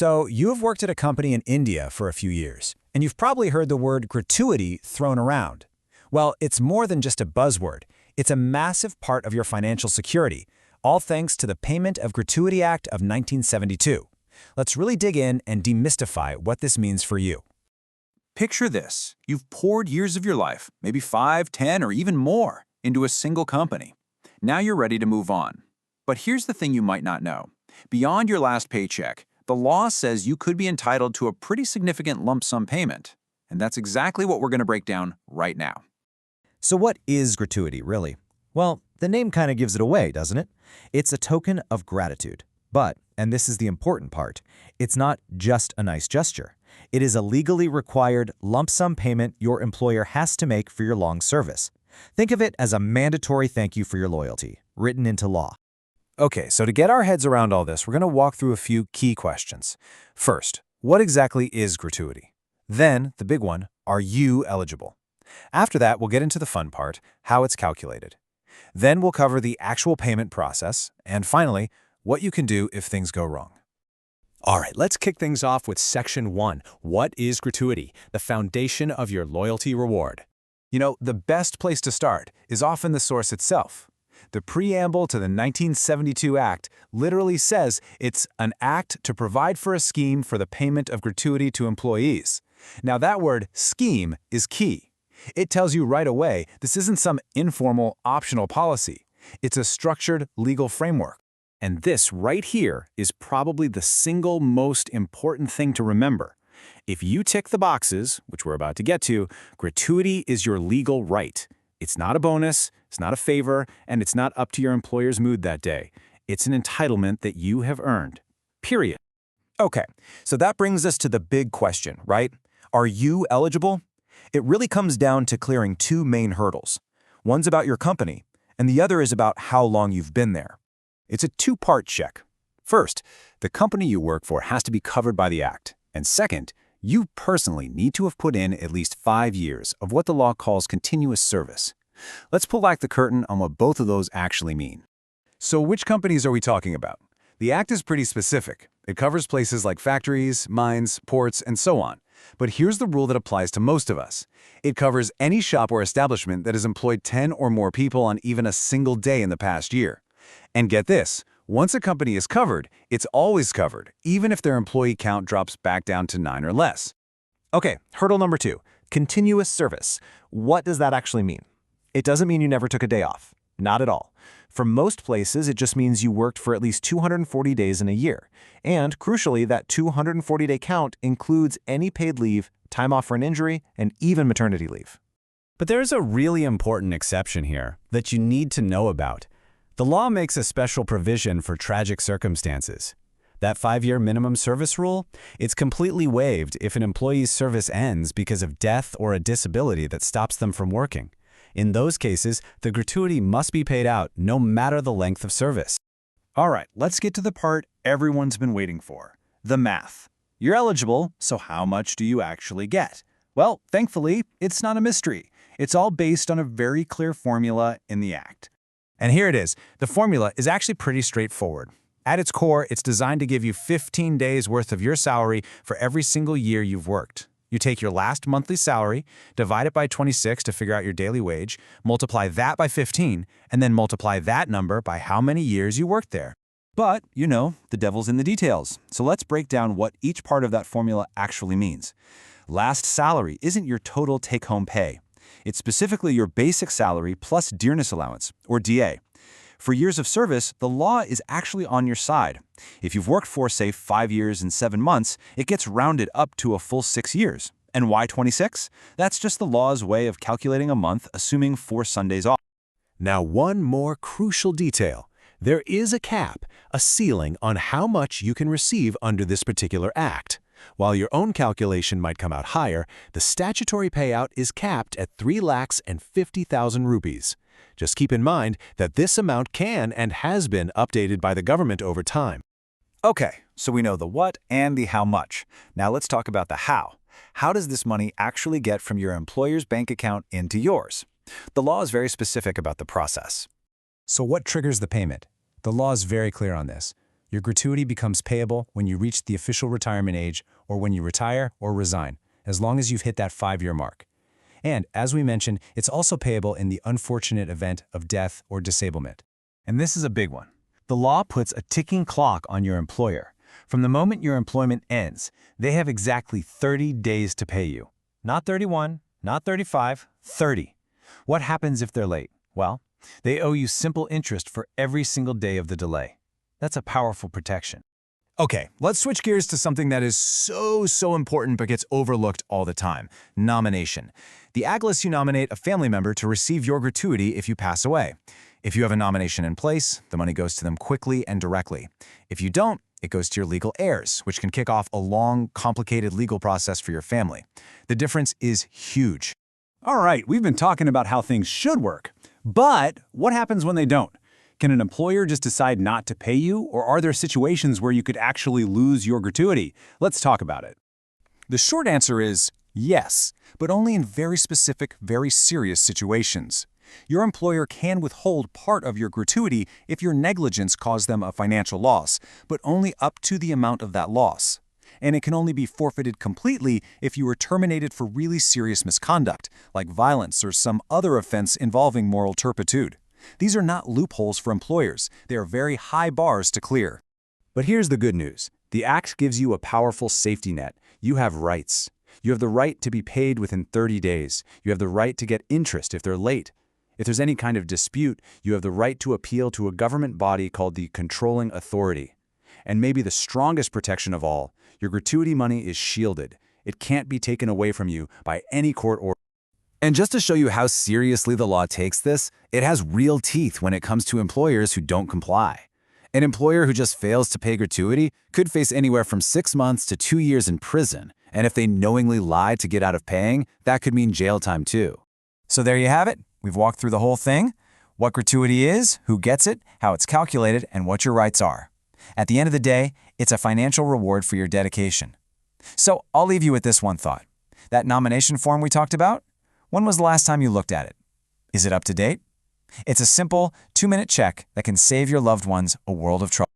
So you've worked at a company in India for a few years, and you've probably heard the word gratuity thrown around. Well, it's more than just a buzzword. It's a massive part of your financial security, all thanks to the Payment of Gratuity Act of 1972. Let's really dig in and demystify what this means for you. Picture this. You've poured years of your life, maybe 5, 10, or even more, into a single company. Now you're ready to move on. But here's the thing you might not know. Beyond your last paycheck, the law says you could be entitled to a pretty significant lump sum payment. And that's exactly what we're going to break down right now. So what is gratuity, really? Well, the name kind of gives it away, doesn't it? It's a token of gratitude. But, and this is the important part, it's not just a nice gesture. It is a legally required lump sum payment your employer has to make for your long service. Think of it as a mandatory thank you for your loyalty, written into law. Okay, so to get our heads around all this, we're going to walk through a few key questions. First, what exactly is gratuity? Then, the big one, are you eligible? After that, we'll get into the fun part, how it's calculated. Then we'll cover the actual payment process, and finally, what you can do if things go wrong. All right, let's kick things off with Section 1. What is gratuity? The foundation of your loyalty reward. You know, the best place to start is often the source itself. The preamble to the 1972 Act literally says it's an act to provide for a scheme for the payment of gratuity to employees. Now that word, scheme, is key. It tells you right away this isn't some informal, optional policy. It's a structured legal framework. And this right here is probably the single most important thing to remember. If you tick the boxes, which we're about to get to, gratuity is your legal right. It's not a bonus, it's not a favor, and it's not up to your employer's mood that day. It's an entitlement that you have earned. Period. Okay, so that brings us to the big question, right? Are you eligible? It really comes down to clearing two main hurdles. One's about your company, and the other is about how long you've been there. It's a two-part check. First, the company you work for has to be covered by the Act. And second, you personally need to have put in at least 5 years of what the law calls continuous service. Let's pull back the curtain on what both of those actually mean. So which companies are we talking about? The Act is pretty specific. It covers places like factories, mines, ports, and so on. But here's the rule that applies to most of us. It covers any shop or establishment that has employed 10 or more people on even a single day in the past year. And get this, once a company is covered, it's always covered, even if their employee count drops back down to 9 or less. Okay, hurdle number 2, continuous service. What does that actually mean? It doesn't mean you never took a day off. Not at all. For most places, it just means you worked for at least 240 days in a year. And crucially, that 240-day count includes any paid leave, time off for an injury, and even maternity leave. But there's a really important exception here that you need to know about. The law makes a special provision for tragic circumstances. That 5-year minimum service rule, it's completely waived if an employee's service ends because of death or a disability that stops them from working. In those cases, the gratuity must be paid out no matter the length of service. All right, let's get to the part everyone's been waiting for, the math. You're eligible, so how much do you actually get? Well, thankfully, it's not a mystery. It's all based on a very clear formula in the Act. And here it is. The formula is actually pretty straightforward. At its core, it's designed to give you 15 days worth of your salary for every single year you've worked. You take your last monthly salary, divide it by 26 to figure out your daily wage, multiply that by 15, and then multiply that number by how many years you worked there. But, you know, the devil's in the details. So let's break down what each part of that formula actually means. Last salary isn't your total take-home pay. It's specifically your basic salary plus dearness allowance, or DA. For years of service, the law is actually on your side. If you've worked for, say, 5 years and 7 months, it gets rounded up to a full 6 years. And why 26? That's just the law's way of calculating a month, assuming 4 Sundays off. Now, one more crucial detail. There is a cap, a ceiling on how much you can receive under this particular act. While your own calculation might come out higher, the statutory payout is capped at 3,50,000 rupees. Just keep in mind that this amount can and has been updated by the government over time. Okay, so we know the what and the how much. Now let's talk about the how. How does this money actually get from your employer's bank account into yours? The law is very specific about the process. So what triggers the payment? The law is very clear on this. Your gratuity becomes payable when you reach the official retirement age or when you retire or resign, as long as you've hit that 5-year mark. And, as we mentioned, it's also payable in the unfortunate event of death or disablement. And this is a big one. The law puts a ticking clock on your employer. From the moment your employment ends, they have exactly 30 days to pay you. Not 31, not 35, 30. What happens if they're late? Well, they owe you simple interest for every single day of the delay. That's a powerful protection. Okay, let's switch gears to something that is so important but gets overlooked all the time: nomination. The act lets you nominate a family member to receive your gratuity if you pass away. If you have a nomination in place, the money goes to them quickly and directly. If you don't, it goes to your legal heirs, which can kick off a long, complicated legal process for your family. The difference is huge. All right, we've been talking about how things should work. But what happens when they don't? Can an employer just decide not to pay you, or are there situations where you could actually lose your gratuity? Let's talk about it. The short answer is yes, but only in very specific, very serious situations. Your employer can withhold part of your gratuity if your negligence caused them a financial loss, but only up to the amount of that loss. And it can only be forfeited completely if you were terminated for really serious misconduct, like violence or some other offense involving moral turpitude. These are not loopholes for employers. They are very high bars to clear. But here's the good news. The Act gives you a powerful safety net. You have rights. You have the right to be paid within 30 days. You have the right to get interest if they're late. If there's any kind of dispute, you have the right to appeal to a government body called the controlling authority. And maybe the strongest protection of all, your gratuity money is shielded. It can't be taken away from you by any court order. And just to show you how seriously the law takes this, it has real teeth when it comes to employers who don't comply. An employer who just fails to pay gratuity could face anywhere from 6 months to 2 years in prison. And if they knowingly lie to get out of paying, that could mean jail time too. So there you have it. We've walked through the whole thing: what gratuity is, who gets it, how it's calculated, and what your rights are. At the end of the day, it's a financial reward for your dedication. So I'll leave you with this one thought. That nomination form we talked about, when was the last time you looked at it? Is it up to date? It's a simple 2-minute check that can save your loved ones a world of trouble.